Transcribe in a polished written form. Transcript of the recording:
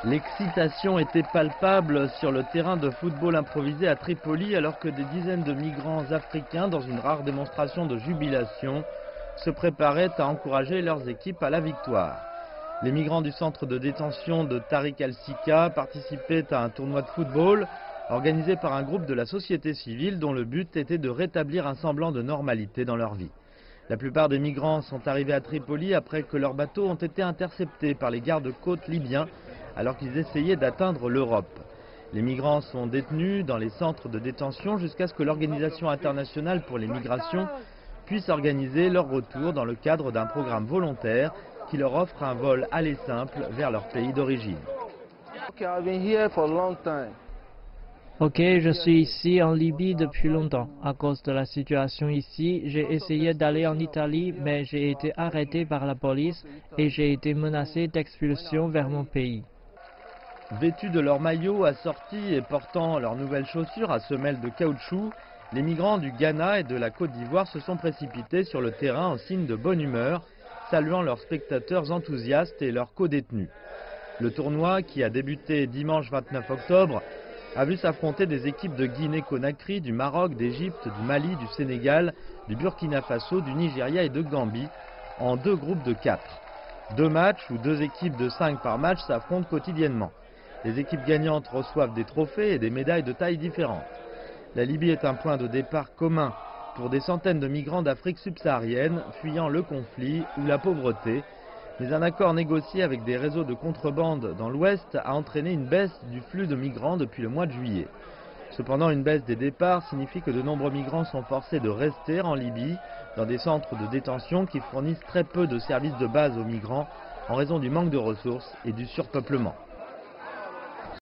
L'excitation était palpable sur le terrain de football improvisé à Tripoli alors que des dizaines de migrants africains, dans une rare démonstration de jubilation, se préparaient à encourager leurs équipes à la victoire. Les migrants du centre de détention de Tariq al-Sika participaient à un tournoi de football organisé par un groupe de la société civile dont le but était de rétablir un semblant de normalité dans leur vie. La plupart des migrants sont arrivés à Tripoli après que leurs bateaux ont été interceptés par les gardes-côtes libyens alors qu'ils essayaient d'atteindre l'Europe. Les migrants sont détenus dans les centres de détention jusqu'à ce que l'Organisation internationale pour les migrations puisse organiser leur retour dans le cadre d'un programme volontaire qui leur offre un vol aller simple vers leur pays d'origine. Ok, je suis ici en Libye depuis longtemps. À cause de la situation ici, j'ai essayé d'aller en Italie, mais j'ai été arrêté par la police et j'ai été menacé d'expulsion vers mon pays. Vêtus de leur maillot assortis et portant leurs nouvelles chaussures à semelles de caoutchouc, les migrants du Ghana et de la Côte d'Ivoire se sont précipités sur le terrain en signe de bonne humeur, saluant leurs spectateurs enthousiastes et leurs co-détenus. Le tournoi, qui a débuté dimanche 29 octobre, a vu s'affronter des équipes de Guinée-Conakry, du Maroc, d'Égypte, du Mali, du Sénégal, du Burkina Faso, du Nigeria et de Gambie, en 2 groupes de 4. 2 matchs ou 2 équipes de 5 par match s'affrontent quotidiennement. Les équipes gagnantes reçoivent des trophées et des médailles de tailles différentes. La Libye est un point de départ commun pour des centaines de migrants d'Afrique subsaharienne fuyant le conflit ou la pauvreté, mais un accord négocié avec des réseaux de contrebande dans l'Ouest a entraîné une baisse du flux de migrants depuis le mois de juillet. Cependant, une baisse des départs signifie que de nombreux migrants sont forcés de rester en Libye, dans des centres de détention qui fournissent très peu de services de base aux migrants en raison du manque de ressources et du surpeuplement.